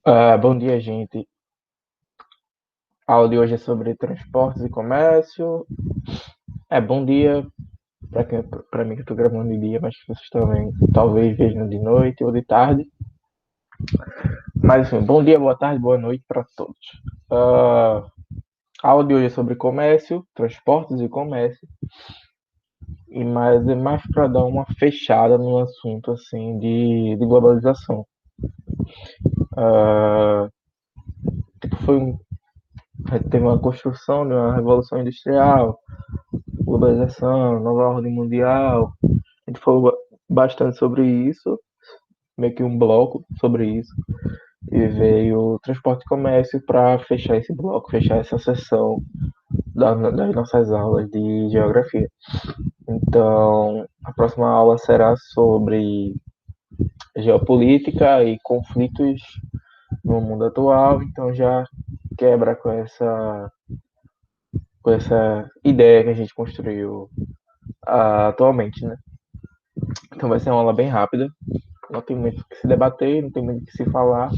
Bom dia, gente. A aula de hoje é sobre transportes e comércio. Bom dia para mim que estou gravando de dia, mas que vocês também talvez vejam de noite ou de tarde. Mas enfim, bom dia, boa tarde, boa noite para todos. Ah, a aula de hoje é sobre comércio, transportes e comércio. É mais para dar uma fechada no assunto assim de globalização. Ah, foi um, teve uma construção de uma revolução industrial, globalização, nova ordem mundial. A gente falou bastante sobre isso, meio que um bloco sobre isso, e veio transporte e comércio para fechar esse bloco, fechar essa sessão das nossas aulas de geografia. Então, a próxima aula será sobre geopolítica e conflitos no mundo atual, então já quebra com essa ideia que a gente construiu atualmente, né? Então vai ser uma aula bem rápida, não tem muito o que se debater, não tem muito o que se falar.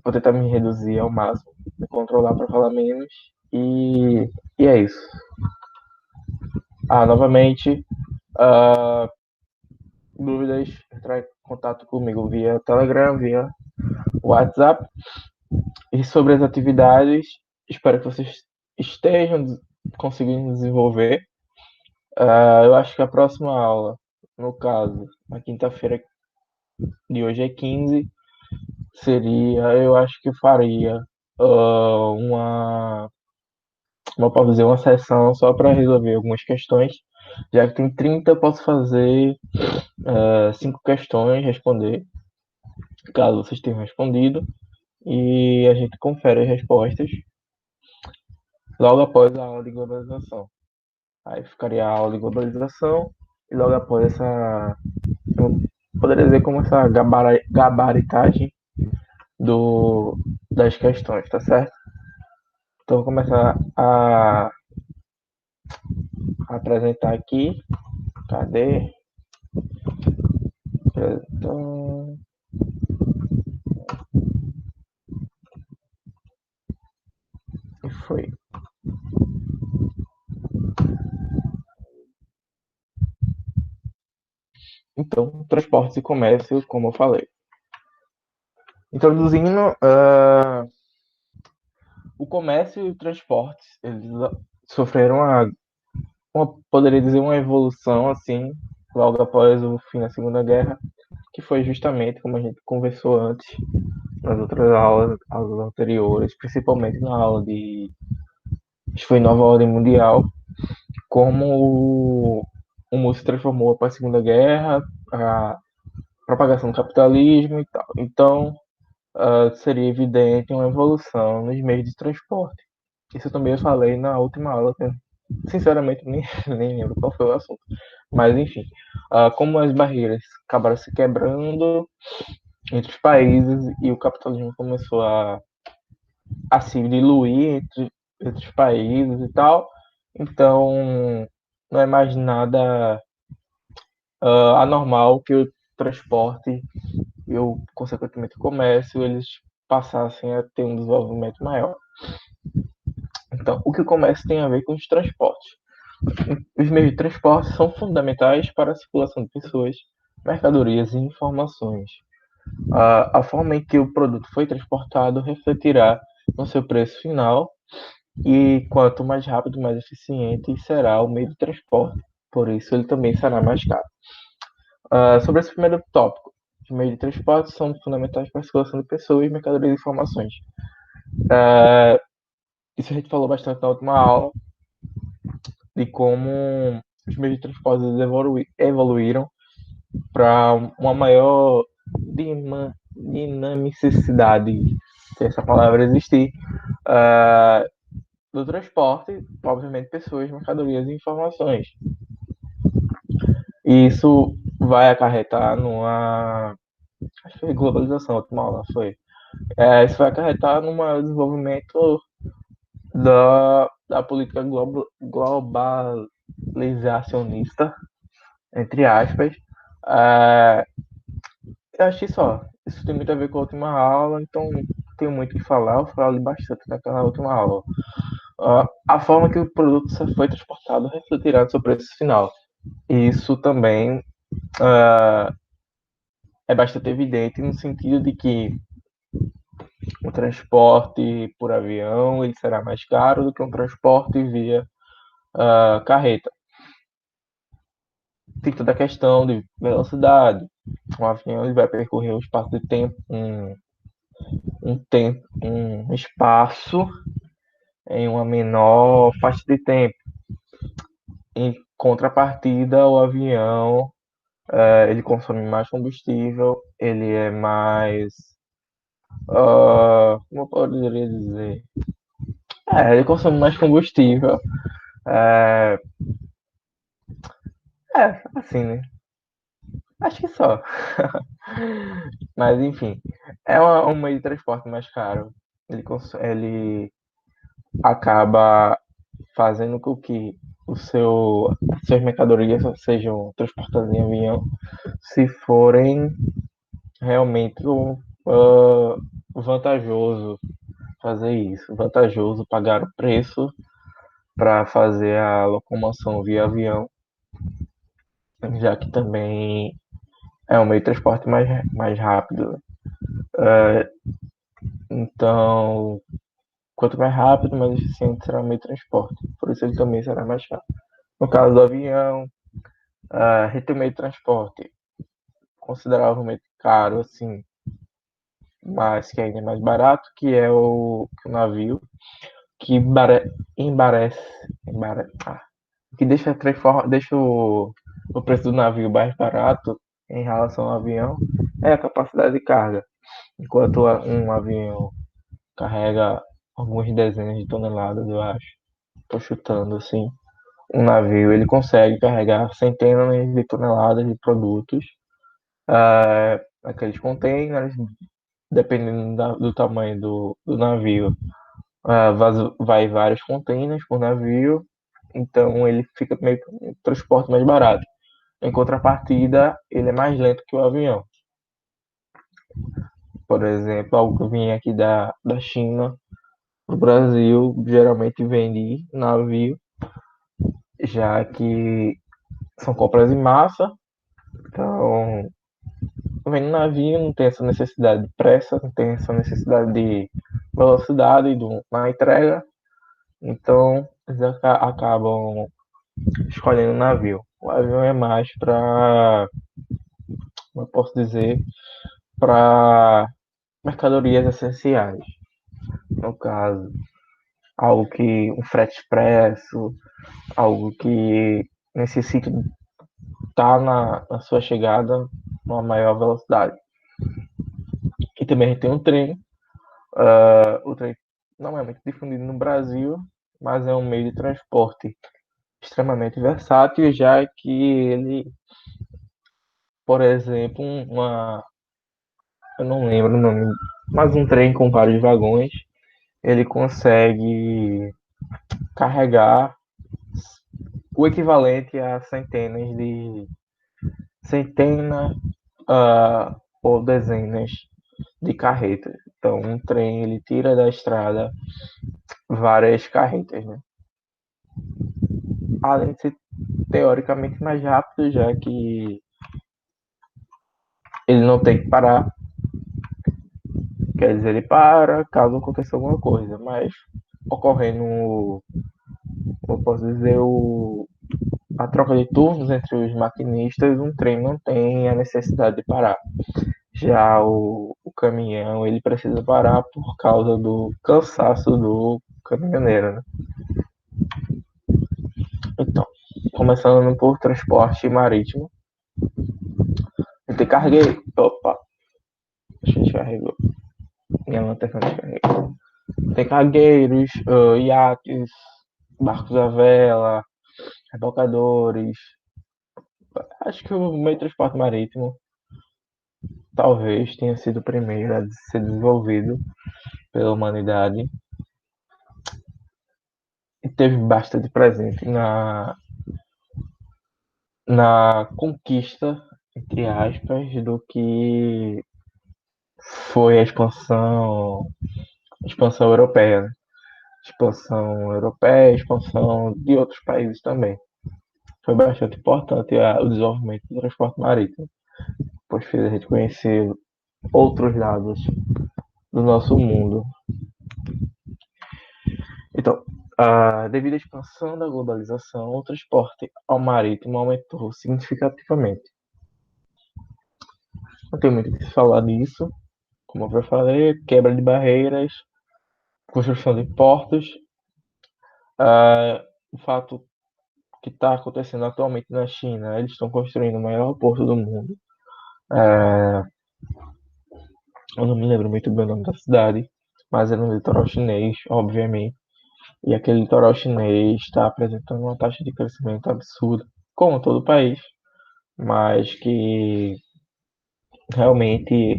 Vou tentar me reduzir ao máximo, me controlar para falar menos. E, e é isso. Novamente, uh, dúvidas, entrar em contato comigo via Telegram, via WhatsApp. E sobre as atividades, espero que vocês estejam conseguindo desenvolver. Eu acho que a próxima aula, no caso, na quinta-feira de hoje é 15, eu acho que faria uma, posso dizer, uma sessão só para resolver algumas questões. Já que tem 30, eu posso fazer 5 questões, responder, caso vocês tenham respondido, e a gente confere as respostas logo após a aula de globalização. Aí ficaria a aula de globalização, e logo após eu poderia dizer como essa gabaritagem das questões, tá certo? Então vou começar a apresentar aqui. Cadê? Então, foi. Então, transportes e comércio, como eu falei. Introduzindo, o comércio e o transportes, eles sofreram poderia dizer, uma evolução, assim, logo após o fim da Segunda Guerra, que foi justamente, como a gente conversou antes, nas outras aulas anteriores, principalmente na aula acho que foi Nova Ordem Mundial, como o mundo se transformou após a Segunda Guerra, a propagação do capitalismo e tal. Então, seria evidente uma evolução nos meios de transporte. Isso eu também falei na última aula, que eu, sinceramente nem lembro qual foi o assunto. Mas enfim, como as barreiras acabaram se quebrando entre os países e o capitalismo começou a se diluir entre os países e tal, então não é mais nada anormal que o transporte e o, consequentemente, o comércio, eles passassem a ter um desenvolvimento maior. Então, o que o comércio tem a ver com os transportes? Os meios de transporte são fundamentais para a circulação de pessoas, mercadorias e informações. A forma em que o produto foi transportado refletirá no seu preço final e quanto mais rápido, mais eficiente será o meio de transporte. Por isso, ele também será mais caro. Sobre esse primeiro tópico, os meios de transporte são fundamentais para a circulação de pessoas, mercadorias e informações. Isso a gente falou bastante na última aula, de como os meios de transporte evoluíram para uma maior dinamicidade, se essa palavra existir, do transporte, obviamente, pessoas, mercadorias e informações. E isso vai acarretar numa. Acho que foi globalização, a última aula foi. Isso vai acarretar no maior desenvolvimento da política globalizacionista, entre aspas, é, eu achei só. Isso tem muito a ver com a última aula, então não tenho muito o que falar. Eu falei bastante naquela última aula. A forma que o produto foi transportado refletirá no seu preço final. E isso também é bastante evidente no sentido de que o transporte por avião ele será mais caro do que um transporte via carreta. Tem toda a questão de velocidade. Um avião ele vai percorrer um espaço de tempo, um espaço em uma menor faixa de tempo. Em contrapartida, o avião ele consome mais combustível, ele é mais. Como eu poderia dizer? Ele consome mais combustível. É, assim, né? Acho que só. Mas enfim, um meio de transporte mais caro. Ele acaba fazendo com que as suas mercadorias sejam transportadas em avião se forem realmente vantajoso fazer isso, vantajoso pagar o preço para fazer a locomoção via avião, já que também é um meio de transporte mais rápido. Então, quanto mais rápido, mais eficiente será o meio de transporte. Por isso ele também será mais caro. No caso do avião, tem um meio de transporte consideravelmente caro, assim, mas que ainda é mais barato, que é o navio, que embarece, que deixa o preço do navio mais barato em relação ao avião, é a capacidade de carga. Enquanto um avião carrega algumas dezenas de toneladas, eu acho, tô chutando assim, um navio ele consegue carregar centenas de toneladas de produtos naqueles containers, dependendo do tamanho do navio. Vai vários containers por navio, então ele fica meio que um transporte mais barato. Em contrapartida, ele é mais lento que o avião. Por exemplo, algo que vinha aqui da China para o Brasil, geralmente vende navio, já que são compras em massa, então vem no navio, não tem essa necessidade de pressa, não tem essa necessidade de velocidade na entrega, então eles acabam escolhendo o navio. O avião é mais para, como eu posso dizer, para mercadorias essenciais. No caso, algo que um frete expresso, algo que necessita estar na sua chegada numa maior velocidade. E também a gente tem um trem. O trem não é muito difundido no Brasil, mas é um meio de transporte extremamente versátil, já que ele, por exemplo, eu não lembro o nome, mas um trem com vários vagões, ele consegue carregar o equivalente a centenas ou dezenas de carretas. Então, um trem ele tira da estrada várias carretas, né? Além de ser teoricamente mais rápido, já que ele não tem que parar, quer dizer, ele para caso aconteça alguma coisa, mas ocorrendo, eu posso dizer, a troca de turnos entre os maquinistas, um trem não tem a necessidade de parar. Já o caminhão, ele precisa parar por causa do cansaço do caminhoneiro, né? Então, começando por transporte marítimo, tem cargueiro. Opa, a gente carregou. Minha lanterna descarregou. Tem cargueiros, iates, barcos à vela, rebocadores. Acho que o meio de transporte marítimo talvez tenha sido o primeiro a ser desenvolvido pela humanidade e teve bastante presente na conquista entre aspas, do que foi a expansão europeia, né? Expansão europeia, expansão de outros países também. Foi bastante importante o desenvolvimento do transporte marítimo, pois fez a gente conhecer outros lados do nosso mundo. Então, devido à expansão da globalização, o transporte ao marítimo aumentou significativamente. Não tem muito o que se falar disso, como eu já falei, quebra de barreiras, construção de portos, o fato que está acontecendo atualmente na China, eles estão construindo o maior porto do mundo. Eu não me lembro muito bem o nome da cidade, mas é no litoral chinês, obviamente. E aquele litoral chinês está apresentando uma taxa de crescimento absurda, como todo o país, mas que realmente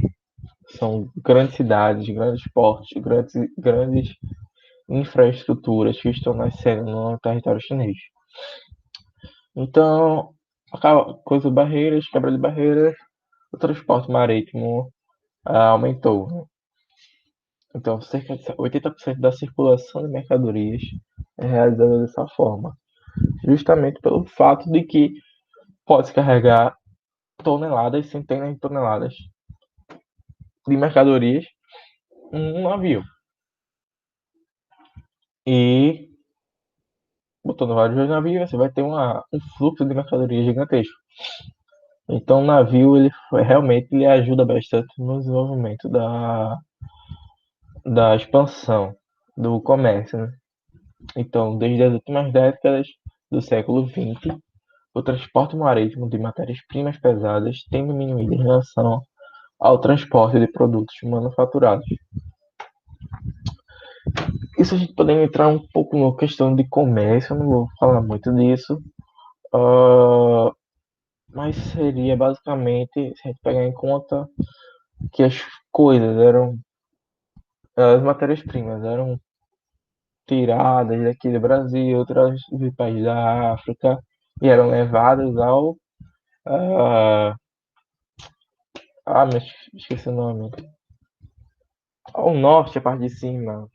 são grandes cidades, grandes portos, grandes infraestruturas que estão nascendo no território chinês. Então, coisa de barreiras, quebra de barreiras, o transporte marítimo aumentou, né? Então, cerca de 80% da circulação de mercadorias é realizada dessa forma, justamente pelo fato de que pode-se carregar toneladas, centenas de toneladas de mercadorias em um navio. E botando vários navios, você vai ter um fluxo de mercadoria gigantesco. Então, o navio realmente ele ajuda bastante no desenvolvimento da expansão do comércio, né? Então, desde as últimas décadas do século XX, o transporte marítimo de matérias-primas pesadas tem diminuído em relação ao transporte de produtos manufaturados. Isso a gente poderia entrar um pouco na questão de comércio, eu não vou falar muito disso, uh, mas seria basicamente, se a gente pegar em conta que as coisas as matérias-primas eram tiradas daqui do Brasil, outras de países da África, e eram levadas uh, mas esqueci o nome, ao norte, a parte de cima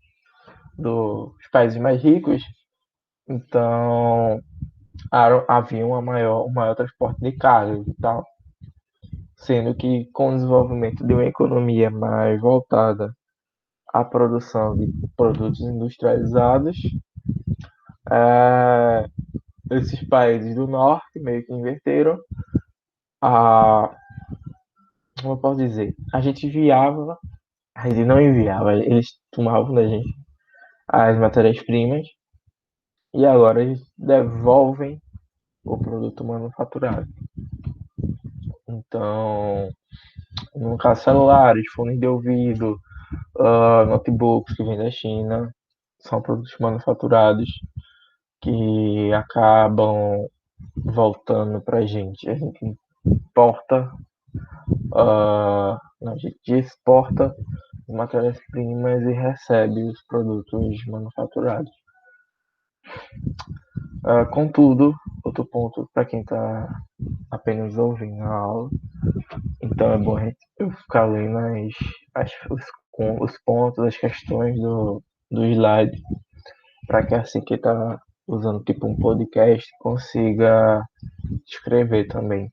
dos países mais ricos, então havia um maior transporte de cargas e tal, sendo que com o desenvolvimento de uma economia mais voltada à produção de produtos industrializados, é, esses países do norte meio que inverteram a, como eu posso dizer, a gente não enviava, eles tomavam da gente as matérias-primas e agora eles devolvem o produto manufaturado. Então, no caso, celulares, fones de ouvido, notebooks que vêm da China, são produtos manufaturados que acabam voltando para a gente. A gente importa, não, a gente exporta matérias-primas e recebe os produtos manufaturados. Contudo, outro ponto para quem está apenas ouvindo a aula, então é bom a gente ficar lendo os pontos, as questões do slide, para que assim que está usando tipo um podcast consiga escrever também.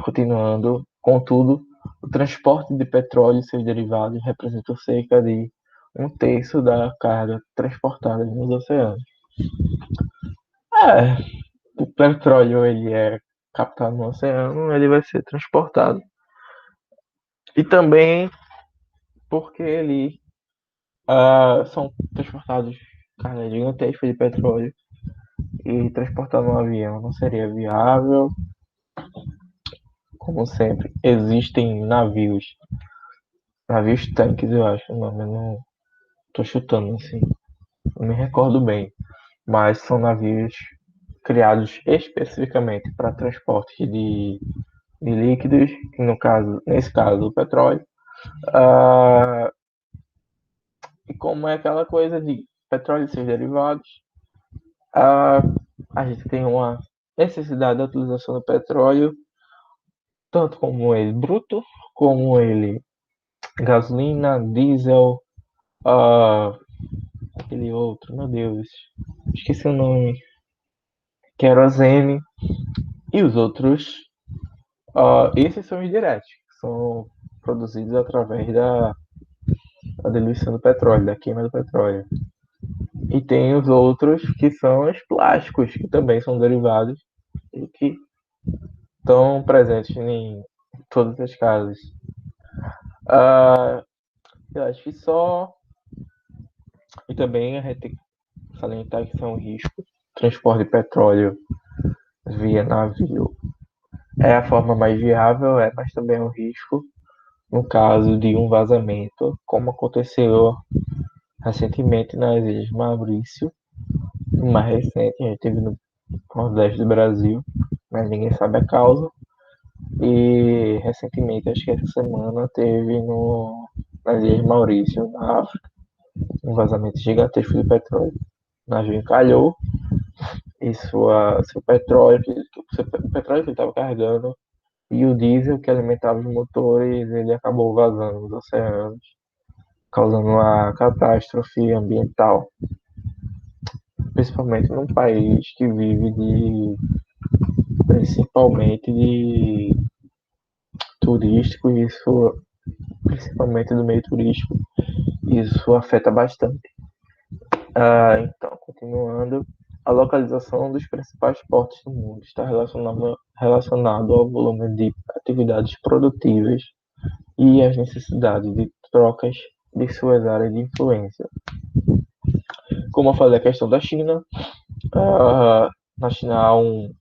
Continuando, contudo, o transporte de petróleo e seus derivados representa cerca de um terço da carga transportada nos oceanos. É, o petróleo ele é captado no oceano, ele vai ser transportado. E também porque são transportados cargas gigantescas de petróleo e transportar no avião não seria viável. Como sempre, existem navios tanques, eu acho, não, eu não tô chutando assim, não me recordo bem, mas são navios criados especificamente para transporte de líquidos, nesse caso, o petróleo. Ah, e como é aquela coisa de petróleo e seus derivados, a gente tem uma necessidade da utilização do petróleo tanto como ele bruto, como ele gasolina, diesel, ah, aquele outro, meu Deus, esqueci o nome, querosene e os outros. Esses são os diretos, que são produzidos através da diluição do petróleo, da queima do petróleo. E tem os outros que são os plásticos, que também são derivados e que estão presentes em todas as casas. Eu acho que só. E também a gente tem que salientar que são riscos. Transporte de petróleo via navio é a forma mais viável, mas também é um risco no caso de um vazamento, como aconteceu recentemente nas Ilhas Maurício, o mais recente, a gente teve no Nordeste do Brasil, mas ninguém sabe a causa. E recentemente, acho que essa semana, teve nas Ilhas Maurício, na África, um vazamento gigantesco de petróleo. O navio encalhou e seu petróleo, o petróleo que ele estava carregando e o diesel que alimentava os motores, ele acabou vazando nos oceanos, causando uma catástrofe ambiental, principalmente num país que vive principalmente de turístico, e isso, principalmente do meio turístico, isso afeta bastante. Então, continuando, a localização dos principais portos do mundo está relacionado ao volume de atividades produtivas e às necessidades de trocas de suas áreas de influência. Como eu falei, a questão da China, na China há um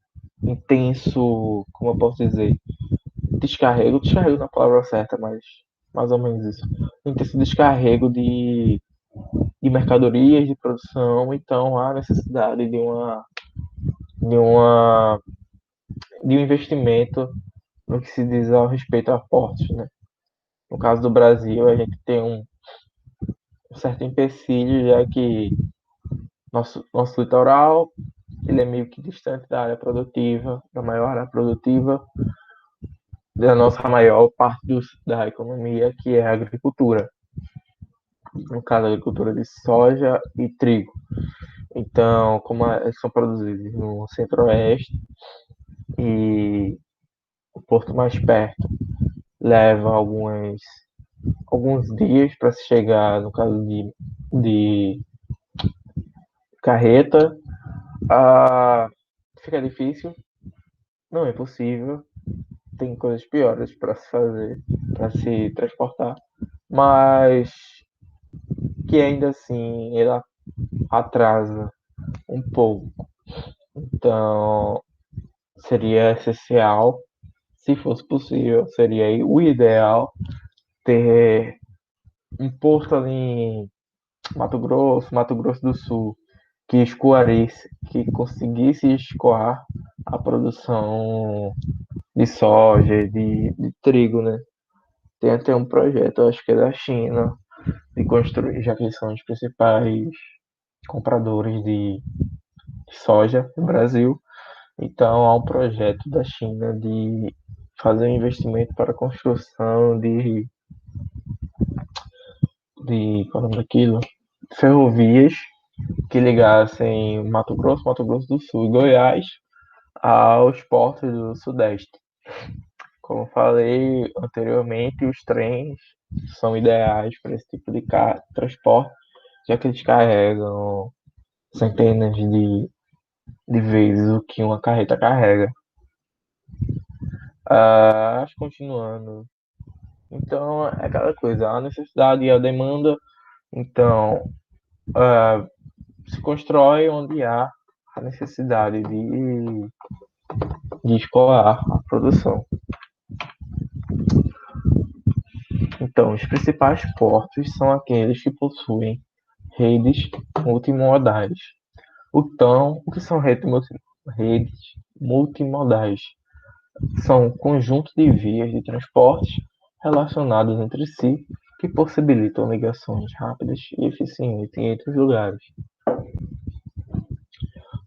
intenso, como eu posso dizer, descarrego na palavra certa, mas mais ou menos isso, intenso descarrego de mercadorias, de produção, então há necessidade de uma de um investimento no que se diz ao respeito a portos, né? No caso do Brasil, a gente tem um certo empecilho, já que nosso litoral ele é meio que distante da área produtiva, da maior área produtiva, da nossa maior parte da economia, que é a agricultura. No caso, a agricultura de soja e trigo. Então, como eles são produzidos no centro-oeste e o porto mais perto leva alguns dias para se chegar, no caso de carreta, fica difícil, não é possível, tem coisas piores para se fazer, para se transportar, mas que ainda assim ela atrasa um pouco. Então, seria essencial, se fosse possível, seria o ideal ter um porto ali em Mato Grosso do Sul, que escoasse, que conseguisse escoar a produção de soja, de trigo, né? Tem até um projeto, acho que é da China, de construir, já que eles são os principais compradores de soja no Brasil. Então há um projeto da China de fazer um investimento para a construção qual é o nome daquilo? Ferrovias que ligassem Mato Grosso do Sul e Goiás aos portos do Sudeste. Como falei anteriormente, os trens são ideais para esse tipo de transporte, já que eles carregam centenas de vezes o que uma carreta carrega. Continuando. Então, é aquela coisa, a necessidade e a demanda. Então, se constrói onde há a necessidade de escoar a produção. Então, os principais portos são aqueles que possuem redes multimodais. Então, o que são redes multimodais? São conjuntos de vias de transporte relacionadas entre si que possibilitam ligações rápidas e eficientes entre os lugares.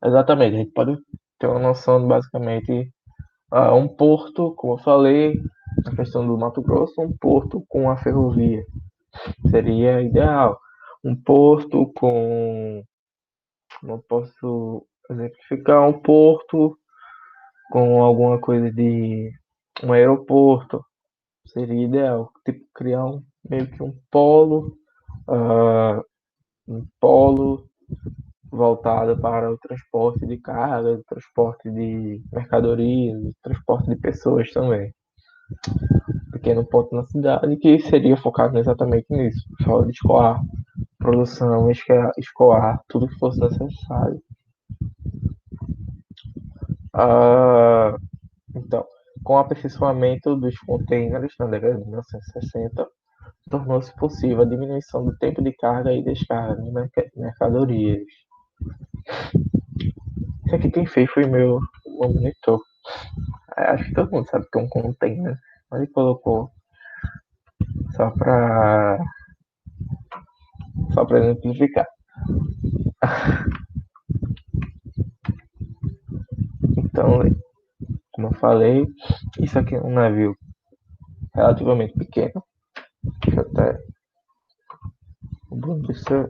Exatamente, a gente pode ter uma noção basicamente Um porto, como eu falei, na questão do Mato Grosso, um porto com a ferrovia seria ideal. Um porto com, não posso exemplificar, um porto com alguma coisa de um aeroporto seria ideal. Tipo, criar meio que uh, um polo voltado para o transporte de carga, o transporte de mercadorias, o transporte de pessoas também. Pequeno ponto na cidade que seria focado exatamente nisso, só de escoar, produção, escoar tudo que fosse necessário. Ah, então, com o aperfeiçoamento dos containers na década de 1960, tornou-se possível a diminuição do tempo de carga e descarga de mercadorias. Isso aqui quem fez foi meu monitor. Acho que todo mundo sabe que é um container, mas ele colocou só para exemplificar. Então, como eu falei, isso aqui é um navio relativamente pequeno. Deixa eu até. O Bundesser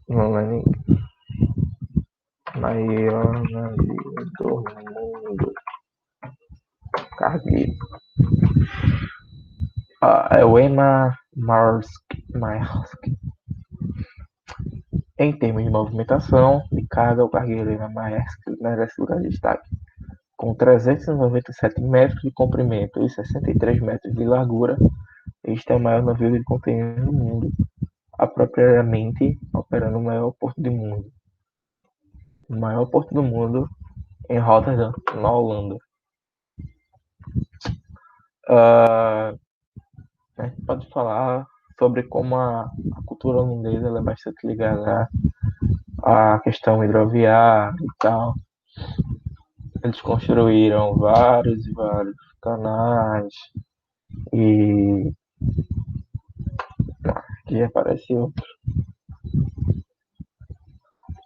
não é nem maior navio do mundo. Cargueiro. É o Emma Maersk. Em termos de movimentação de carga, o cargueiro Emma Maersk merece lugar de destaque. Com 397 metros de comprimento e 63 metros de largura, este é o maior navio de contêiner do mundo, apropriadamente operando o maior porto do mundo. O maior porto do mundo em Rotterdam, na Holanda. A gente pode falar sobre como a cultura holandesa é bastante ligada à questão hidroviária e tal. Eles construíram vários e vários canais e aqui apareceu.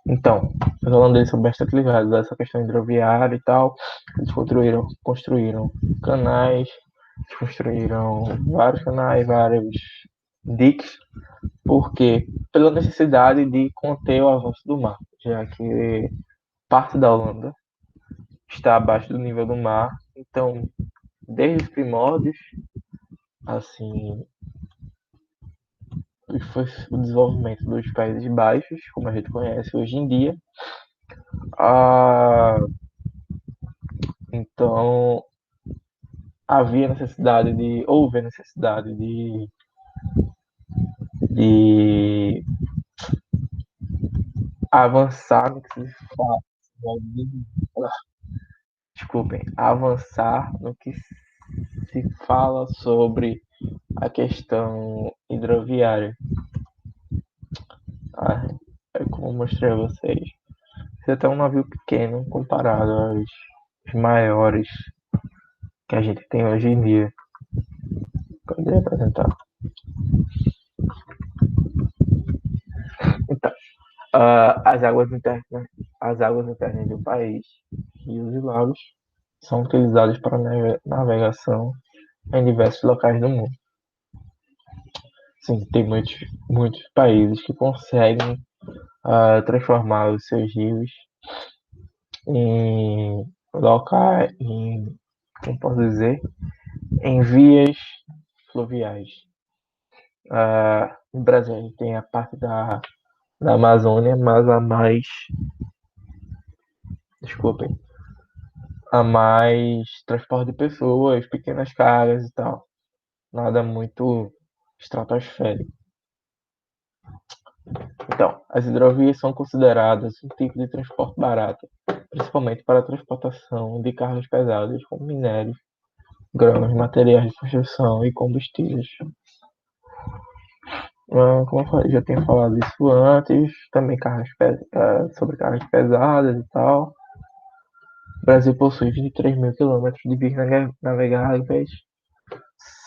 Então, os holandeses são bastante ligados a essa questão hidroviária e tal. Eles construíram canais, construíram vários canais, vários diques, porque pela necessidade de conter o avanço do mar, já que parte da Holanda está abaixo do nível do mar. Então, desde os primórdios, assim, foi o desenvolvimento dos Países Baixos, como a gente conhece hoje em dia. Ah, então, houve a necessidade de avançar no que se fala, desculpem, avançar no que se fala sobre a questão hidroviária. É como eu mostrei a vocês. Esse é até um navio pequeno comparado aos maiores que a gente tem hoje em dia. Poderia apresentar. Então, as águas internas do país, rios e lagos, são utilizados para navegação em diversos locais do mundo. Sim, tem muitos países que conseguem transformar os seus rios em locais, como posso dizer, em vias fluviais. No Brasil a gente tem a parte da Amazônia, mas desculpem, a mais transporte de pessoas, pequenas cargas e tal. Nada muito estratosférico. Então, as hidrovias são consideradas um tipo de transporte barato, principalmente para a transportação de cargas pesadas como minérios, grãos, materiais de construção e combustíveis. Como eu falei, já tenho falado isso antes, também sobre cargas pesadas e tal. O Brasil possui 23 mil quilômetros de vias navegáveis,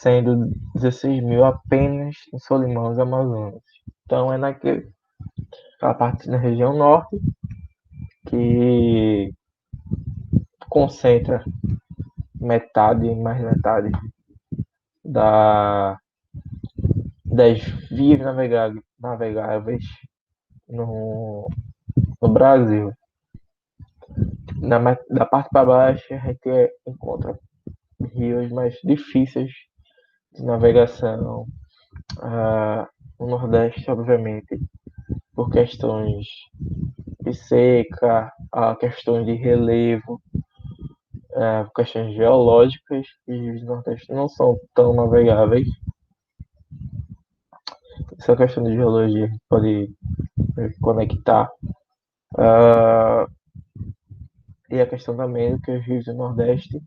sendo 16 mil apenas em Solimões, Amazonas. Então é naquela parte da região norte que concentra metade, mais metade da, das vias navegáveis no, no Brasil. Da parte para baixo, a gente encontra rios mais difíceis de navegação. No Nordeste, obviamente, por questões de seca, questões de relevo, questões geológicas, e os rios do Nordeste não são tão navegáveis. Essa questão de geologia a gente pode conectar. E a questão também que os rios do Nordeste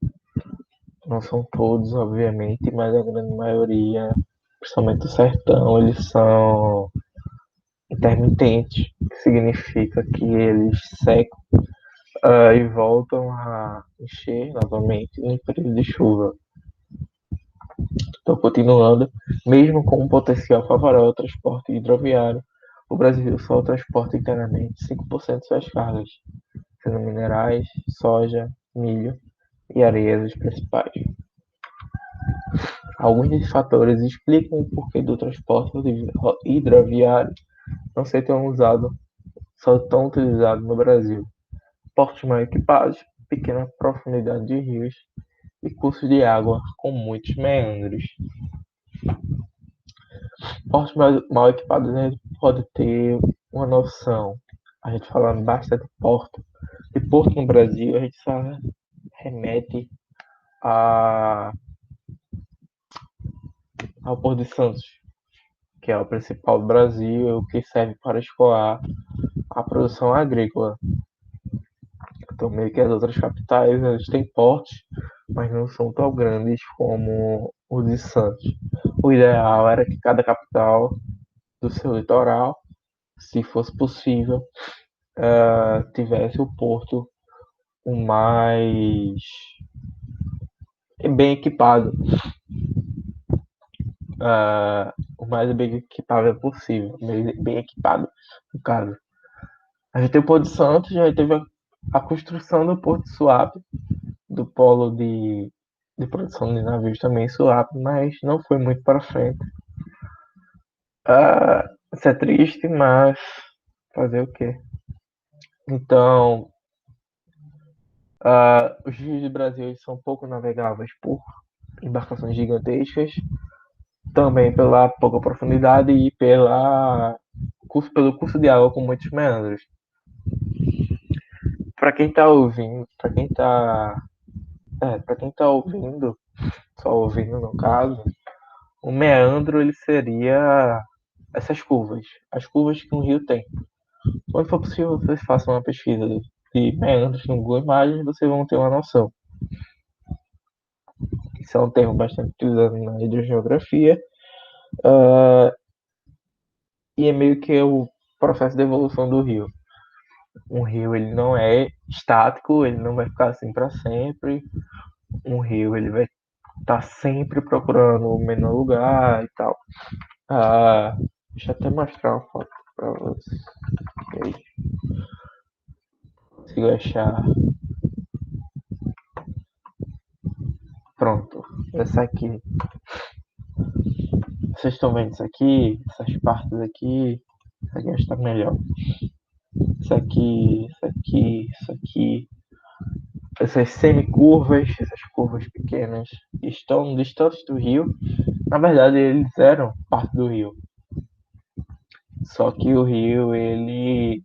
não são todos, obviamente, mas a grande maioria, principalmente do sertão, eles são intermitentes, que significa que eles secam e voltam a encher novamente no período de chuva. Então, continuando, mesmo com um potencial favorável ao transporte hidroviário, o Brasil só transporta internamente 5% de suas cargas, sendo minerais, soja, milho e areias os principais. Alguns desses fatores explicam o porquê do transporte hidroviário não ser tão utilizado no Brasil. Portos mal equipados, pequena profundidade de rios e cursos de água com muitos meandros. Portos mal equipados, a gente pode ter uma noção. A gente falando bastante de porto no Brasil, a gente só remete ao Porto de Santos, que é o principal do Brasil, o que serve para escoar a produção agrícola. Então, meio que as outras capitais, eles têm portos, mas não são tão grandes como o de Santos. O ideal era que cada capital do seu litoral, se fosse possível, tivesse o porto o mais bem equipado, o mais bem equipável possível, bem equipado, no caso. A gente tem o Porto de Santos, já teve a construção do Porto de Suape, do polo de produção de navios também em Suape, mas não foi muito para frente. Isso é triste, mas fazer o quê? Então, os rios do Brasil são pouco navegáveis por embarcações gigantescas, também pela pouca profundidade e pelo curso de água com muitos meandros. Para quem está ouvindo, só ouvindo no caso, o meandro ele seria essas curvas, as curvas que um rio tem. Quando for possível, vocês façam uma pesquisa de meandros no Google Imagens, vocês vão ter uma noção. Isso é um termo bastante utilizado na hidrogeografia, e é meio que o processo de evolução do rio. Um rio ele não é estático, ele não vai ficar assim para sempre. Um rio ele vai estar sempre procurando o menor lugar e tal. Deixa eu até mostrar uma foto para vocês. Consigo achar. Pronto, essa aqui. Vocês estão vendo isso aqui? Essas partes aqui. Essa aqui está melhor. Isso aqui, isso aqui, isso aqui. Essas semicurvas, essas curvas pequenas, estão distantes do rio. Na verdade, eles eram parte do rio. Só que o rio, ele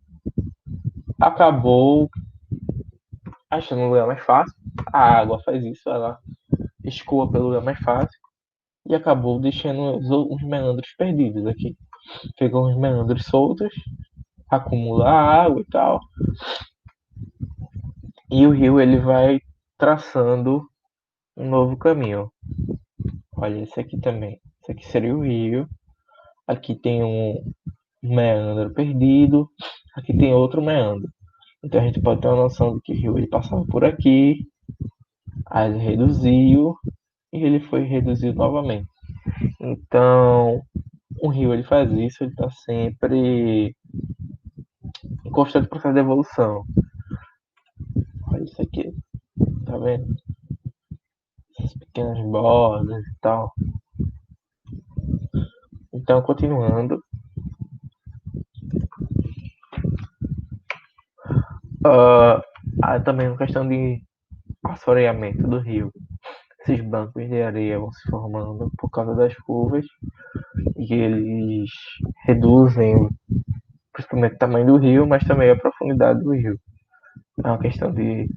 acabou achando um lugar mais fácil. A água faz isso, ela escoa pelo lugar mais fácil. E acabou deixando os meandros perdidos aqui. Ficam os meandros soltos, acumula água e tal. E o rio ele vai traçando um novo caminho. Olha, esse aqui também. Esse aqui seria o rio. Aqui tem um meandro perdido. Aqui tem outro meandro. Então a gente pode ter uma noção de que o rio ele passava por aqui, aí ele reduziu e ele foi reduzido novamente. Então o rio ele faz isso, ele está sempre em constante processo de evolução. Olha isso aqui, tá vendo? as pequenas bordas e tal. Então, continuando, há também uma questão de assoreamento do rio. Esses bancos de areia vão se formando por causa das chuvas e eles reduzem principalmente o tamanho do rio, mas também a profundidade do rio. É uma questão de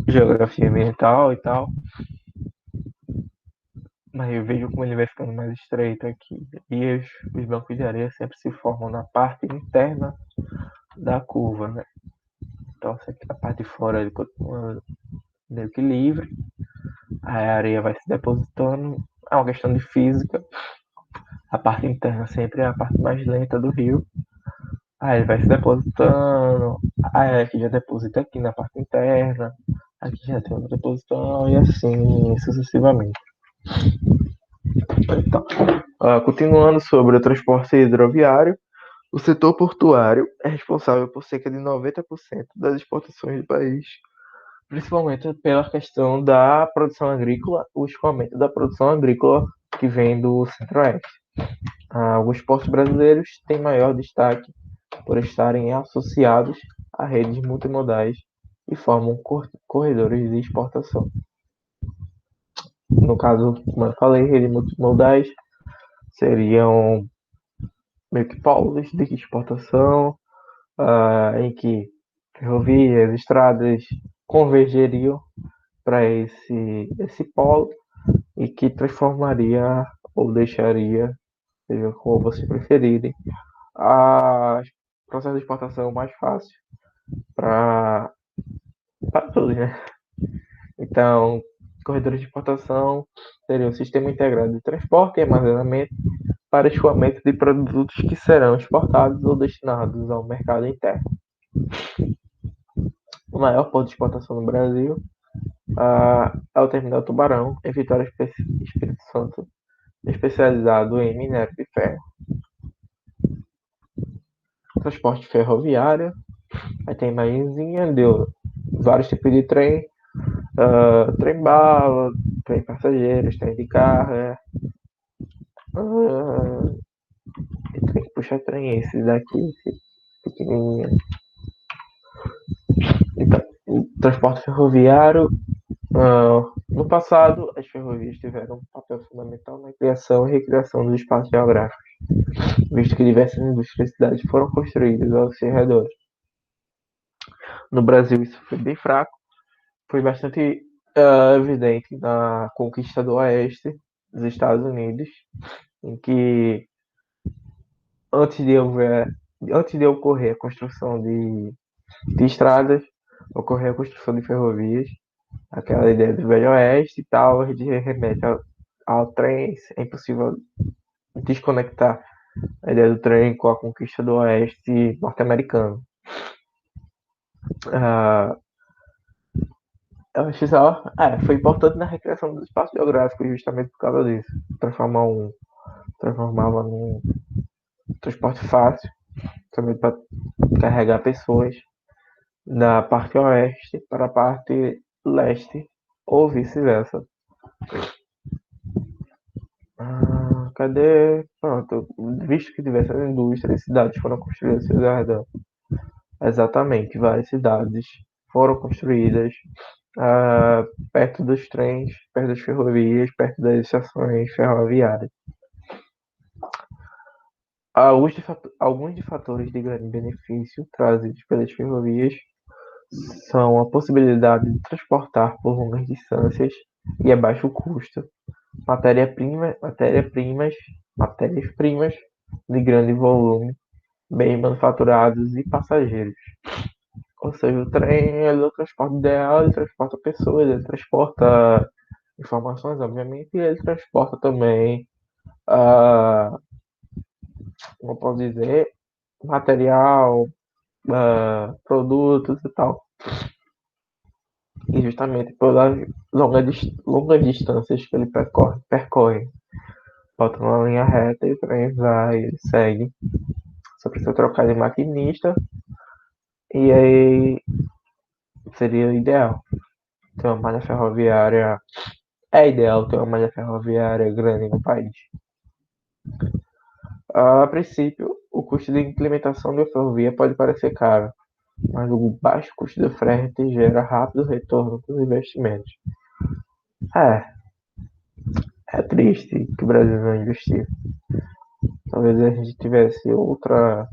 geografia ambiental e tal, mas eu vejo como ele vai ficando mais estreito aqui. E os bancos de areia sempre se formam na parte interna da curva, né? Então a parte de fora ele continua meio que livre, a areia vai se depositando, é uma questão de física. A parte interna sempre é a parte mais lenta do rio. Aí ele vai se depositando, aí aqui já deposita aqui na parte interna, aqui já tem outra deposição e assim sucessivamente. Então, continuando sobre o transporte hidroviário, o setor portuário é responsável por cerca de 90% das exportações do país, principalmente pela questão da produção agrícola, o escoamento da produção agrícola que vem do Centro-Oeste. Alguns portos brasileiros têm maior destaque por estarem associados a redes multimodais e formam corredores de exportação. No caso, como eu falei, redes multimodais seriam meio que polos de exportação, em que ferrovias, estradas convergeriam para esse polo e que transformaria ou deixaria, seja como você preferirem, o processo de exportação mais fácil para todos, né? Então, corredores de exportação seriam um sistema integrado de transporte e armazenamento para escoamento de produtos que serão exportados ou destinados ao mercado interno. O maior porto de exportação no Brasil é o Terminal Tubarão, em Vitória, Espírito Santo, especializado em minério de ferro. Transporte ferroviário, aí tem marinzinha, deu vários tipos de trem, trem-bala, trem passageiros, trem de carga, trem que puxa trem, esse daqui, esse pequenininho. Então, o transporte ferroviário, no passado, as ferrovias tiveram um papel fundamental na criação e recriação dos espaços geográficos, visto que diversas indústrias e cidades foram construídas ao seu redor. No Brasil, isso foi bem fraco, foi bastante evidente na conquista do Oeste dos Estados Unidos, em que antes de ocorrer a construção de estradas, ocorreu a construção de ferrovias, aquela ideia do Velho Oeste e tal, a gente remete ao trem, é impossível desconectar a ideia do trem com a conquista do Oeste norte-americano. Eu acho só, foi importante na recriação do espaço geográfico justamente por causa disso. Transformava num transporte fácil, também para carregar pessoas da parte oeste para a parte leste ou vice-versa. Cadê? Pronto. Visto que diversas indústrias e cidades foram construídas ao redor. Exatamente, várias cidades foram construídas perto dos trens, perto das ferrovias, perto das estações ferroviárias. Alguns de fatores de grande benefício trazidos pelas ferrovias são a possibilidade de transportar por longas distâncias e a baixo custo matérias-primas de grande volume, bens manufaturados e passageiros. Ou seja, o trem é o transporte ideal, ele transporta pessoas, ele transporta informações, obviamente, e ele transporta também, como posso dizer, material, produtos e tal. E justamente pelas longas distâncias que ele percorre. Bota uma linha reta e o trem vai, ele segue. Só precisa trocar de maquinista e aí seria o ideal. ter uma malha ferroviária. É ideal ter uma malha ferroviária grande no país. A princípio, o custo de implementação da ferrovia pode parecer caro, mas o baixo custo do frete gera rápido retorno dos investimentos. É, é triste que o Brasil não investiu. Talvez a gente tivesse uh,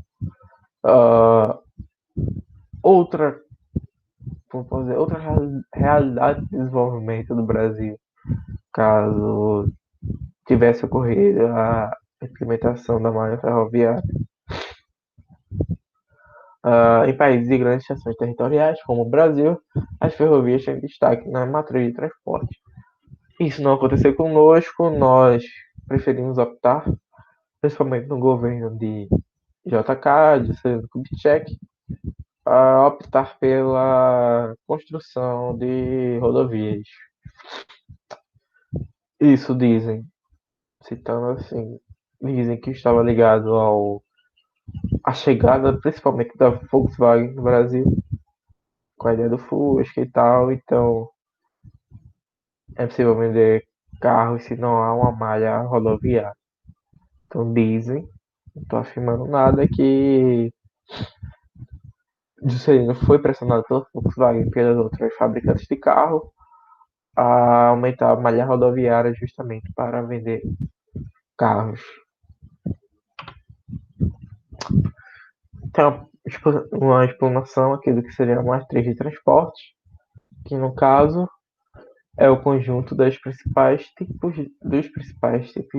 outra, como posso dizer, outra realidade de desenvolvimento do Brasil, caso tivesse ocorrido a implementação da malha ferroviária. Em países de grandes extensões territoriais, como o Brasil, as ferrovias têm destaque na matriz de transporte. Isso não aconteceu conosco, nós preferimos optar, principalmente no governo de JK, de Juscelino Kubitschek, a optar pela construção de rodovias. Isso dizem, citando assim, dizem que estava ligado à chegada principalmente da Volkswagen no Brasil, com a ideia do Fusca e tal, então é possível vender carros se não há uma malha rodoviária. Então dizem, não estou afirmando nada, que Juscelino foi pressionado pela Volkswagen e pelas outras fabricantes de carro a aumentar a malha rodoviária justamente para vender carros. Tem uma explanação aqui do que seria a matriz de transporte, que no caso é o conjunto dos principais tipos de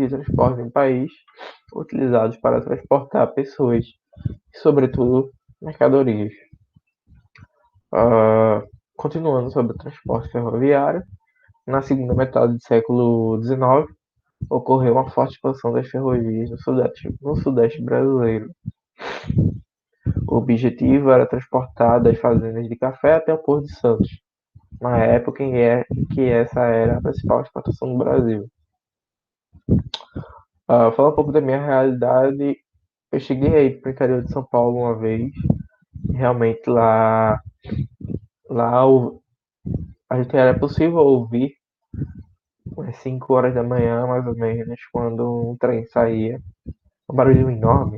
transporte no país utilizados para transportar pessoas e, sobretudo, mercadorias. Continuando sobre o transporte ferroviário, na segunda metade do século XIX, ocorreu uma forte expansão das ferrovias no sudeste brasileiro. O objetivo era transportar das fazendas de café até o Porto de Santos, na época em que essa era a principal exportação do Brasil. Falar um pouco da minha realidade, eu cheguei aí para o interior de São Paulo uma vez, realmente lá a gente era possível ouvir umas 5 horas da manhã, mais ou menos, quando um trem saía. Um barulho enorme,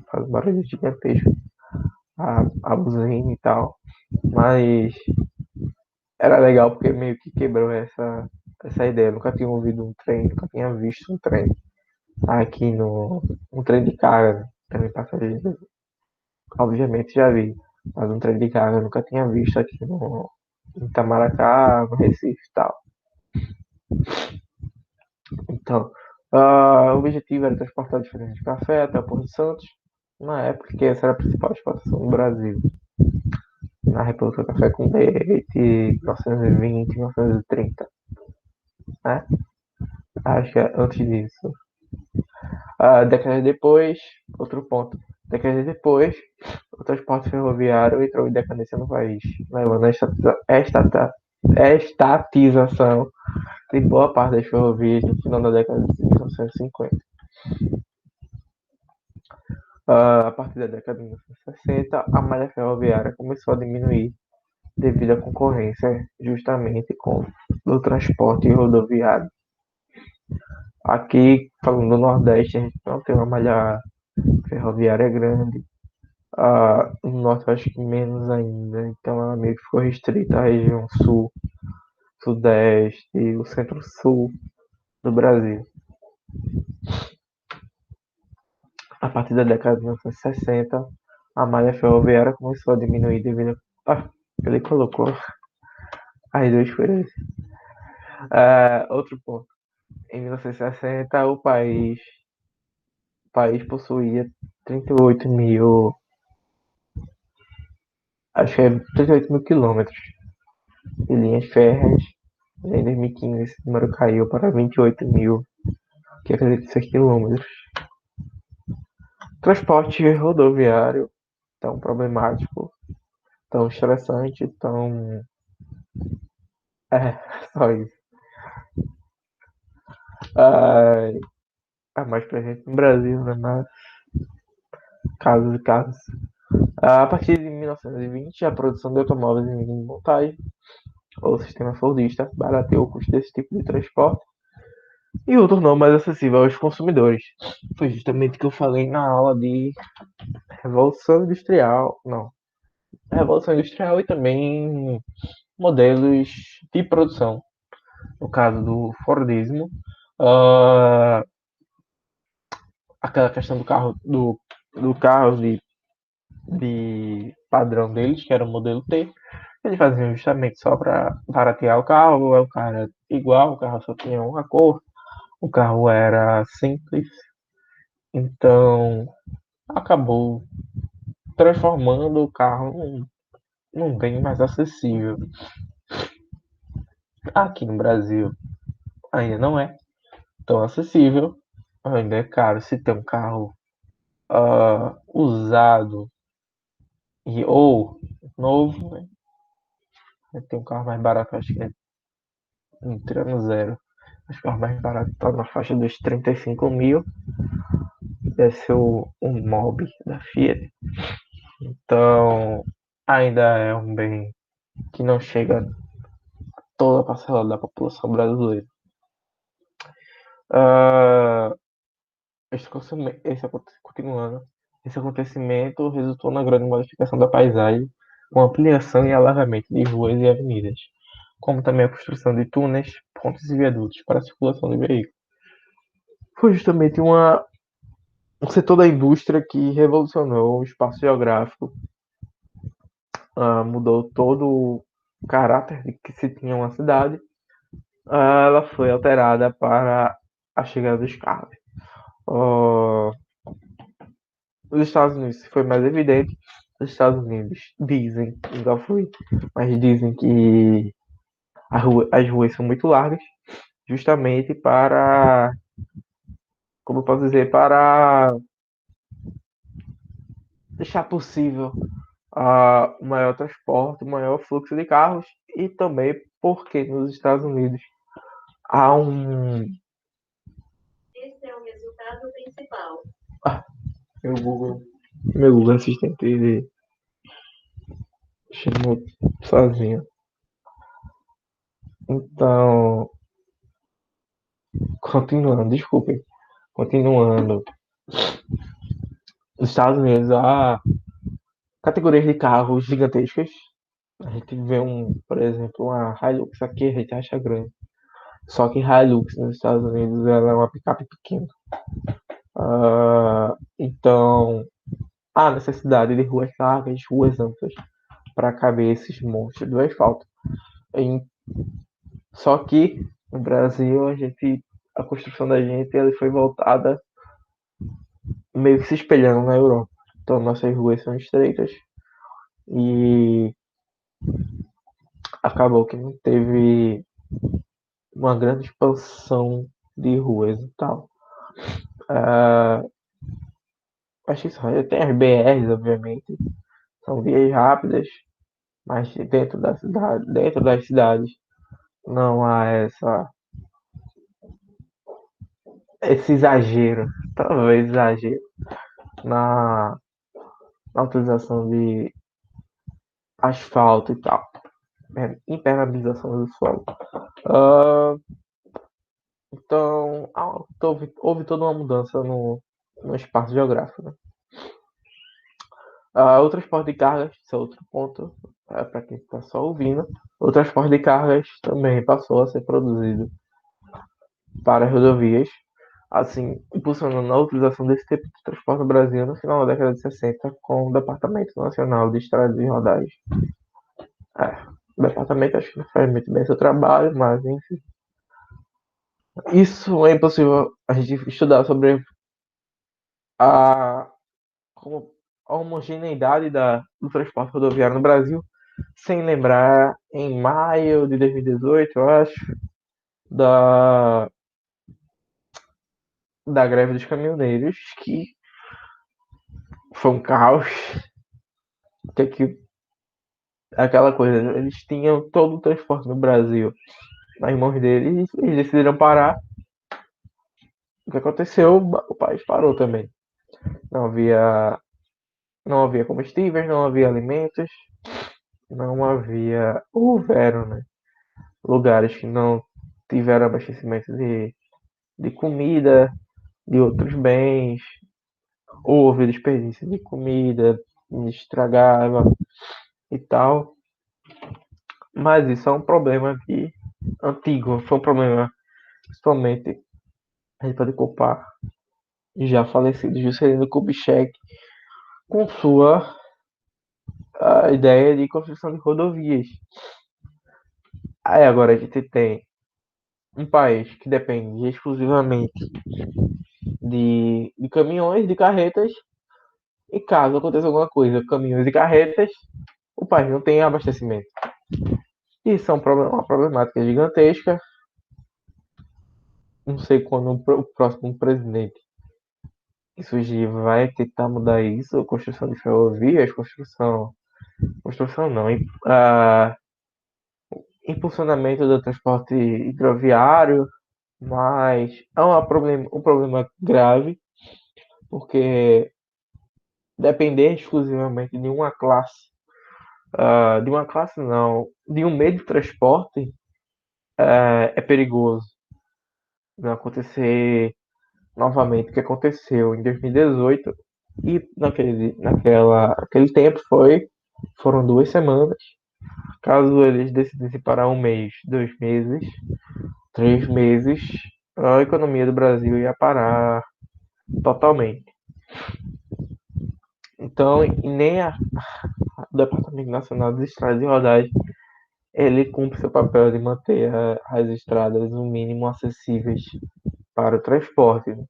faz um barulho gigantesco, a buzina e tal. Mas era legal porque meio que quebrou essa ideia. Eu nunca tinha ouvido um trem, nunca tinha visto um trem aqui no. Um trem de carga, né? Trem de passageiro. Obviamente já vi, mas um trem de carga eu nunca tinha visto aqui em Itamaracá, no Recife e tal. Então, o objetivo era transportar diferentes de café até o Porto de Santos, na época que essa era a principal exportação do Brasil. Na República Café com Leite, 1920, 1930, né? Acho que é antes disso. Décadas depois, outro ponto. Décadas depois, o transporte ferroviário entrou em decadência no país, levando a estatização de boa parte das ferrovias no final da década de 1950. A partir da década de 1960, a malha ferroviária começou a diminuir devido à concorrência justamente com o transporte rodoviário. Aqui, falando do Nordeste, a gente não tem uma malha ferroviária grande. No Norte, eu acho que menos ainda. Então, ela meio que ficou restrita à região Sul, Sudeste e o Centro-Sul do Brasil. A partir da década de 1960, a malha ferroviária começou a diminuir devido a... ele colocou as duas coisas. Outro ponto. Em 1960, o país possuía 38 mil, acho que é 38 mil quilômetros de linhas férreas. Em 2015, esse número caiu para 28 mil, que acredito ser quilômetros. Transporte rodoviário tão problemático, tão estressante, tão. É, só isso. Mais presente no Brasil, né? Mas casos e casos. A partir de 1920, a produção de automóveis em mínima montagem o sistema fordista barateou o custo desse tipo de transporte e o tornou mais acessível aos consumidores. Foi justamente o que eu falei na aula de Revolução Industrial, não, Revolução Industrial e também modelos de produção. No caso do Fordismo, uh, aquela questão do carro de padrão deles, que era o modelo T, eles faziam justamente só para baratear o carro, o carro era igual, o carro só tinha uma cor, o carro era simples, então acabou transformando o carro num bem mais acessível. Aqui no Brasil ainda não é tão acessível, ainda é caro se tem um carro usado ou novo, né? Tem um carro mais barato, acho que é entrando zero. Acho que o carro mais barato tá na faixa dos 35 mil. Deve ser um Mobi da Fiat. Então, ainda é um bem que não chega a toda a parcela da população brasileira. Uh, continuando, esse acontecimento resultou na grande modificação da paisagem, com ampliação e alargamento de ruas e avenidas, como também a construção de túneis, pontes e viadutos para a circulação de veículos. Foi justamente um setor da indústria que revolucionou o espaço geográfico, mudou todo o caráter de que se tinha uma cidade. Ela foi alterada para a chegada dos carros. Uh, Os Estados Unidos foi mais evidente. Os Estados Unidos dizem, já fui, mas dizem que as ruas são muito largas, justamente para, como eu posso dizer, para deixar possível o maior transporte, o maior fluxo de carros e também porque nos Estados Unidos há um. Esse é o resultado principal. Meu Google, meu Google Assistente ele chamou sozinho. Então, continuando, desculpem. Continuando, nos Estados Unidos há categorias de carros gigantescas. A gente vê por exemplo, uma Hilux aqui, a gente acha grande. Só que Hilux nos Estados Unidos ela é uma picape pequena. Então, há necessidade de ruas largas, ruas amplas, para caber esses monstros do asfalto. Só que no Brasil a construção da gente ela foi voltada meio que se espelhando na Europa. Então nossas ruas são estreitas e acabou que não teve uma grande expansão de ruas e tal. Acho que só tem as BRs, obviamente, são vias rápidas, mas dentro das cidades não há esse exagero, talvez exagero, na, na utilização de asfalto e tal, impermeabilização do solo. Uh, então, houve toda uma mudança no espaço geográfico. Né? O transporte de cargas, esse é outro ponto, para quem está só ouvindo, o transporte de cargas também passou a ser produzido para as rodovias, assim, impulsionando a utilização desse tipo de transporte no Brasil no final da década de 60, com o Departamento Nacional de Estradas e Rodagens. O departamento acho que não faz muito bem seu trabalho, mas enfim. Isso é impossível a gente estudar sobre a, como, a homogeneidade do transporte rodoviário no Brasil, sem lembrar, em maio de 2018, eu acho, da, da greve dos caminhoneiros, que foi um caos, que aquela coisa, eles tinham todo o transporte no Brasil nas mãos deles e eles decidiram parar. O que aconteceu? O país parou também. Não havia, não havia combustíveis, não havia alimentos, não havia. Houveram, né? lugares que não tiveram abastecimento de comida, de outros bens, houve desperdício de comida, estragava e tal. Mas isso é um problema antigo, foi um problema principalmente a gente pode culpar já falecido Juscelino Kubitschek com sua ideia de construção de rodovias. Aí agora a gente tem um país que depende exclusivamente de caminhões, de carretas, e caso aconteça alguma coisa, caminhões e carretas, o país não tem abastecimento. Isso é uma problemática gigantesca. Não sei quando o próximo presidente que surgir vai tentar mudar isso, construção de ferrovias, construção não, impulsionamento do transporte hidroviário, mas é um problema grave, porque depender exclusivamente de uma classe não, de um meio de transporte é perigoso. Não acontecer novamente o que aconteceu em 2018 e aquele tempo foram 2 semanas. Caso eles decidissem parar um mês, 2 meses, 3 meses, a economia do Brasil ia parar totalmente. Então, e nem o Departamento Nacional de Estradas e Rodagem ele cumpre seu papel de manter as estradas no mínimo acessíveis para o transporte, né?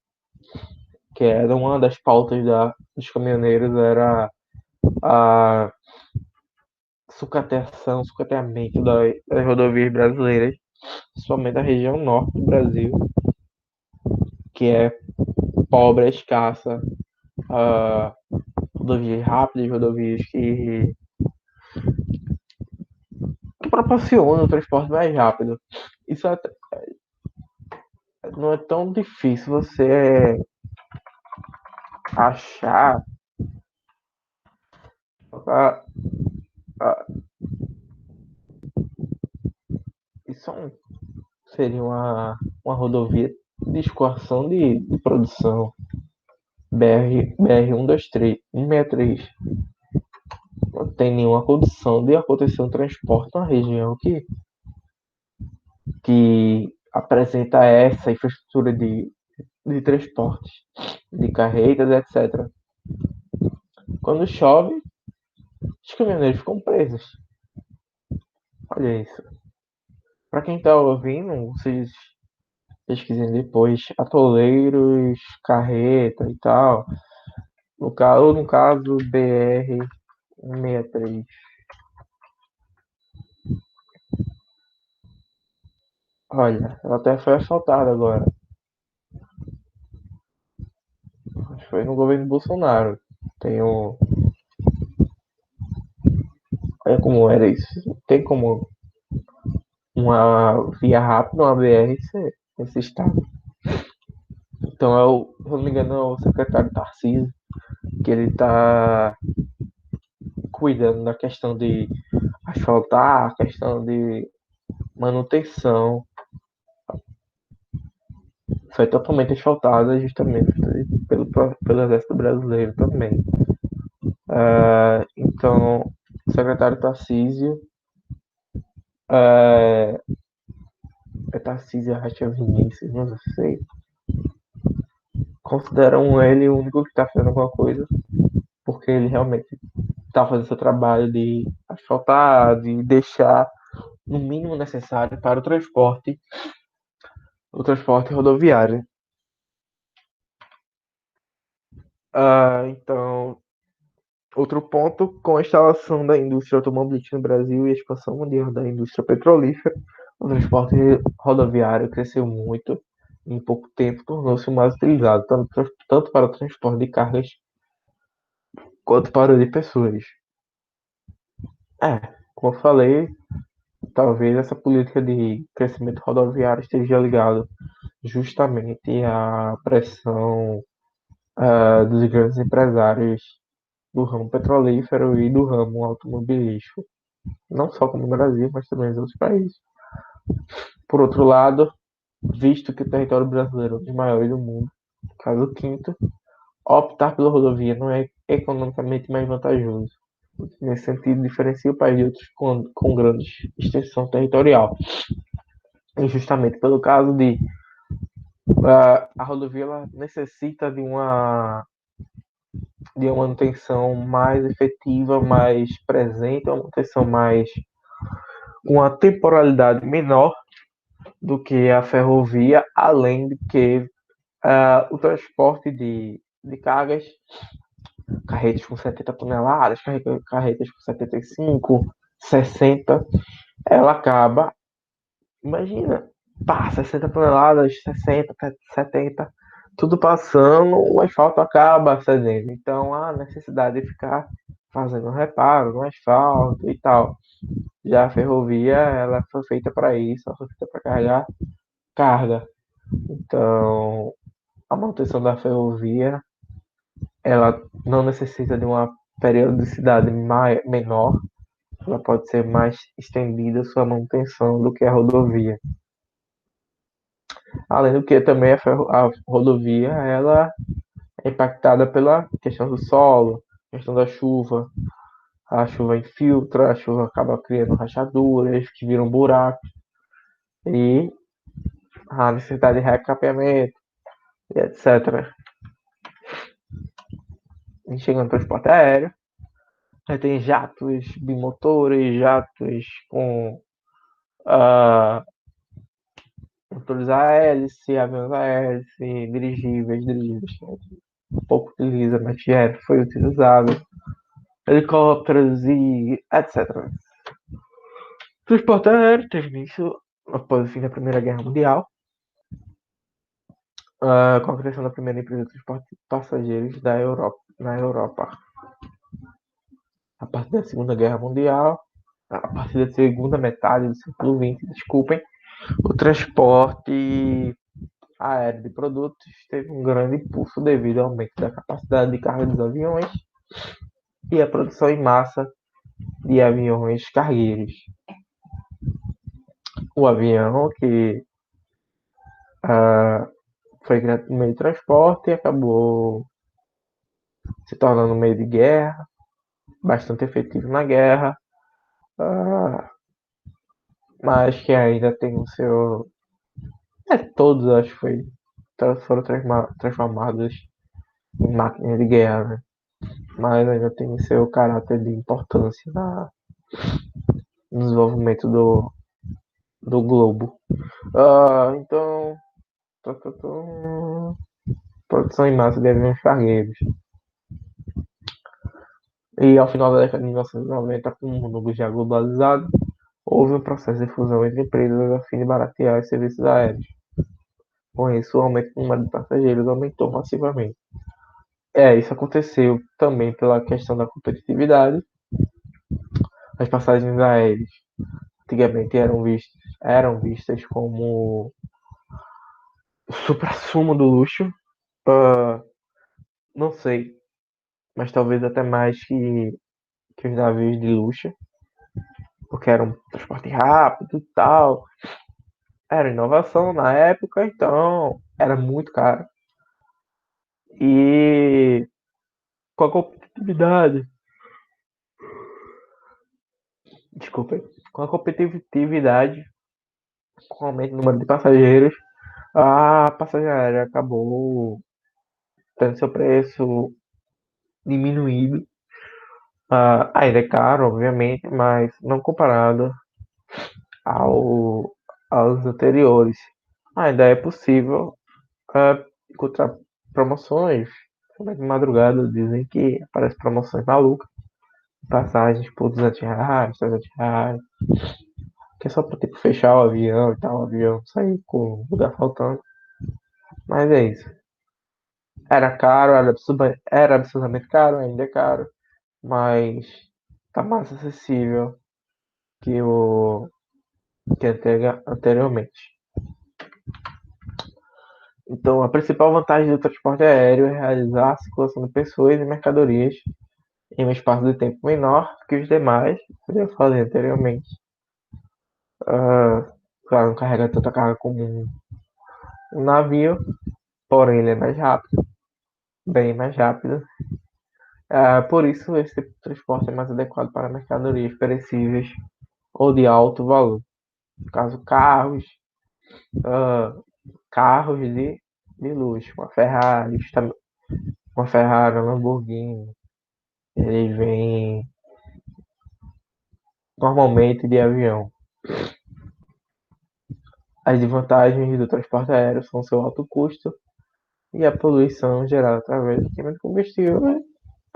Que era uma das pautas dos caminhoneiros, era a sucateamento das rodovias brasileiras, principalmente da região norte do Brasil, que é pobre, é escassa, rodovias rápidas, rodovias que proporcionam o transporte mais rápido. Isso não é tão difícil você achar a, a, isso seria uma rodovia de escoação de produção BR 123, 163. Não tem nenhuma condição de acontecer um transporte na região que apresenta essa infraestrutura de transportes, de carretas, etc. Quando chove, os caminhoneiros ficam presos. Olha isso. Para quem está ouvindo, vocês pesquisem depois atoleiros, carreta e tal. No caso, BR 163. Olha, ela até foi assaltada agora. Acho que foi no governo Bolsonaro. Tem o. Olha como era isso. Tem como uma via rápida, uma BR nesse estado. Então se eu não me engano, é o secretário Tarcísio, que ele está cuidando da questão de asfaltar, a questão de manutenção. Foi totalmente asfaltada justamente pelo Exército Brasileiro também. Então, o secretário Tarcísio é, Tarcísio Racha Vinícius, não sei. Consideram ele o único que está fazendo alguma coisa, porque ele realmente está fazendo seu trabalho de asfaltar, de deixar no mínimo necessário para o transporte rodoviário. Então, outro ponto, com a instalação da indústria automobilística no Brasil e a expansão mundial da indústria petrolífera, o transporte rodoviário cresceu muito. Em pouco tempo, tornou-se mais utilizado, tanto para o transporte de cargas quanto para o de pessoas. Como eu falei, talvez essa política de crescimento rodoviário esteja ligado justamente à pressão dos grandes empresários do ramo petrolífero e do ramo automobilístico, não só como no Brasil, mas também nos outros países. Por outro lado, visto que o território brasileiro é um dos maiores do mundo, caso o quinto, optar pela rodovia não é economicamente mais vantajoso. Nesse sentido, diferencia o país de outros com grande extensão territorial. E justamente pelo caso de a rodovia ela necessita de uma manutenção mais efetiva, mais presente, uma manutenção mais uma temporalidade menor do que a ferrovia, além de que o transporte de cargas, carretas com 70 toneladas, carretas com 75, 60, ela acaba, imagina, pá, 60 toneladas, 60, 70, tudo passando, o asfalto acaba cedendo. Então há necessidade de ficar fazendo reparo no asfalto e tal. Já a ferrovia, ela foi feita para isso, ela foi feita para carregar carga. Então, a manutenção da ferrovia, ela não necessita de uma periodicidade menor, ela pode ser mais estendida sua manutenção do que a rodovia. Além do que também a rodovia, ela é impactada pela questão do solo, questão da chuva. A chuva infiltra, a chuva acaba criando rachaduras que viram buracos e a necessidade de recapeamento e etc. E chegando no transporte aéreo, aí tem jatos bimotores, jatos com motores a hélice, aviões a hélice, dirigíveis, pouco utiliza, mas já foi utilizado, helicópteros e etc. O transporte aéreo teve início após o fim da Primeira Guerra Mundial, com a criação da primeira empresa de transporte de passageiros na Europa. A partir da Segunda Guerra Mundial, a partir da segunda metade do século XX, desculpem, o transporte aéreo de produtos teve um grande impulso devido ao aumento da capacidade de carga dos aviões e a produção em massa de aviões cargueiros. O avião que foi criado no meio de transporte e acabou se tornando um meio de guerra, bastante efetivo na guerra, mas que ainda tem o seu. Todos acho que foram transformados em máquinas de guerra, né? Mas ainda tem o seu caráter de importância no desenvolvimento do globo. Então, produção em massa de aviões cargueiros. E ao final da década de 1990, com o mundo já globalizado, houve um processo de fusão entre empresas a fim de baratear os serviços aéreos. Com isso, o aumento do número de passageiros aumentou massivamente. Isso aconteceu também pela questão da competitividade. As passagens aéreas antigamente eram vistas como o supra-sumo do luxo. Não sei, mas talvez até mais que os navios de luxo, porque era um transporte rápido e tal. Era inovação na época, então era muito caro. E com a competitividade, desculpa, com a competitividade, com o aumento do número de passageiros, a passagem aérea acabou tendo seu preço diminuído. Ainda é caro, obviamente, mas não comparado ao, aos anteriores. Ainda é possível encontrar promoções. De madrugada dizem que aparecem promoções malucas. Passagens por R$ 200, R$ 300. Que é só para tipo, fechar o avião e tal. O avião sair com o lugar faltando. Mas é isso. Era caro, era absurdamente caro, ainda é caro. Mas tá mais acessível que o que anteriormente. Então, a principal vantagem do transporte aéreo é realizar a circulação de pessoas e mercadorias em um espaço de tempo menor que os demais, como eu falei anteriormente. Claro, não carrega tanta carga como um navio, porém ele é mais rápido, bem mais rápido. Por isso, esse tipo de transporte é mais adequado para mercadorias perecíveis ou de alto valor. No caso, ah, carros de luxo, uma Ferrari, uma Lamborghini, eles vêm normalmente de avião. As desvantagens do transporte aéreo são seu alto custo e a poluição gerada através do queima de combustível. Né?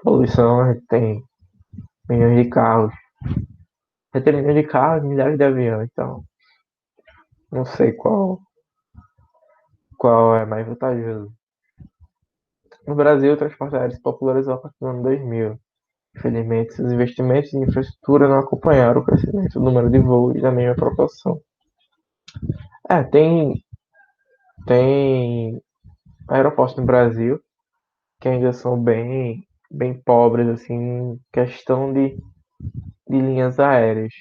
Poluição, a gente tem milhões de carros. Já tem milhões de carros, milhares de aviões, então não sei qual é mais vantajoso. No Brasil, o transporte aéreo se popularizou a partir do ano 2000. Infelizmente, os investimentos em infraestrutura não acompanharam o crescimento do número de voos da mesma proporção. Tem aeroportos no Brasil que ainda são bem pobres, assim, em questão de linhas aéreas.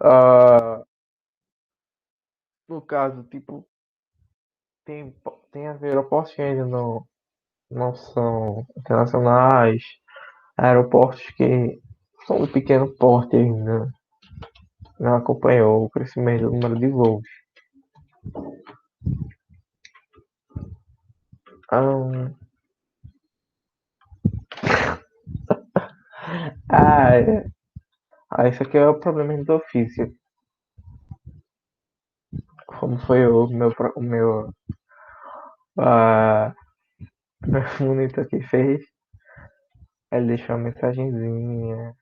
Ah, no caso, tipo, tem, tem aeroportos que ainda não são internacionais, aeroportos que são de pequeno porte ainda, não acompanhou o crescimento do número de voos. Ah, é. Isso aqui é o problema do ofício. Como foi ah, meu monitor que fez, ele deixou uma mensagenzinha.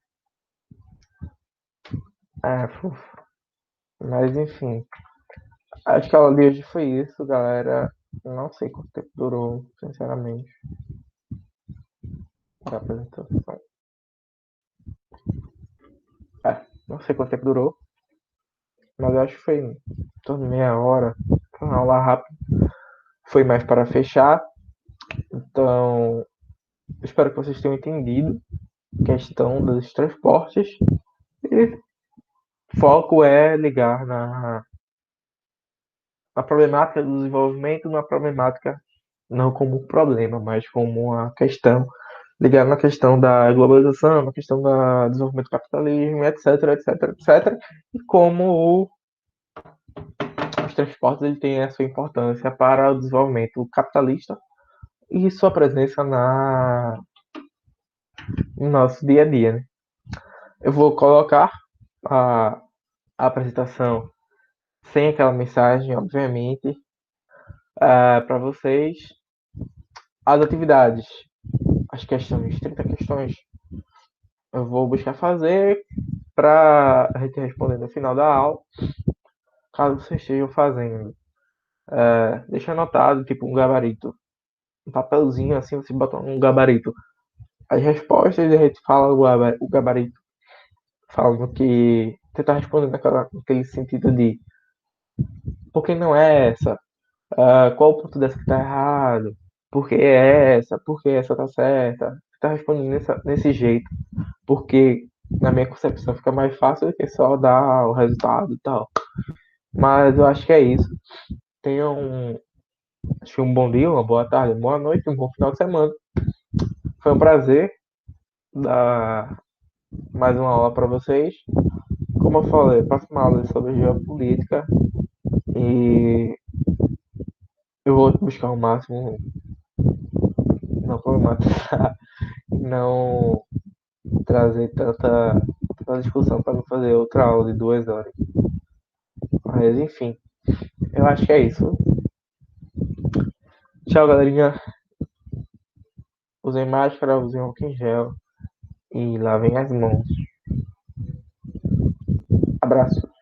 Fofo. Mas enfim, acho que a aula de hoje foi isso, galera. Não sei quanto tempo durou, sinceramente, a apresentação. Não sei quanto tempo durou, mas acho que foi em torno de meia hora. Foi uma aula rápida. Foi mais para fechar. Então, espero que vocês tenham entendido a questão dos transportes. E foco é ligar na problemática do desenvolvimento, na problemática não como um problema, mas como uma questão ligada na questão da globalização, na questão do desenvolvimento do capitalismo, etc, etc, etc. E como os transportes ele têm a sua importância para o desenvolvimento capitalista e sua presença no nosso dia a dia. Né? Eu vou colocar a, a apresentação sem aquela mensagem, obviamente, para vocês. As atividades, as questões, 30 questões, eu vou buscar fazer para a gente responder no final da aula, caso vocês estejam fazendo. Deixa anotado, tipo um gabarito, um papelzinho assim, você bota um gabarito. As respostas e a gente fala o gabarito, falando que você está respondendo naquele sentido de por que não é essa? Qual o ponto dessa que está errado? Por que é essa? Por que essa está certa? Você está respondendo nesse jeito, porque na minha concepção fica mais fácil do que só dar o resultado e tal. Mas eu acho que é isso. Tenham um bom dia, uma boa tarde, uma boa noite, um bom final de semana. Foi um prazer dar mais uma aula para vocês. Como eu falei, a próxima aula é sobre geopolítica e eu vou buscar o máximo, não problematizar, não trazer tanta discussão para não fazer outra aula de 2 horas. Mas enfim, eu acho que é isso. Tchau, galerinha. Usem máscara, usem álcool em gel e lavem as mãos. Abraço.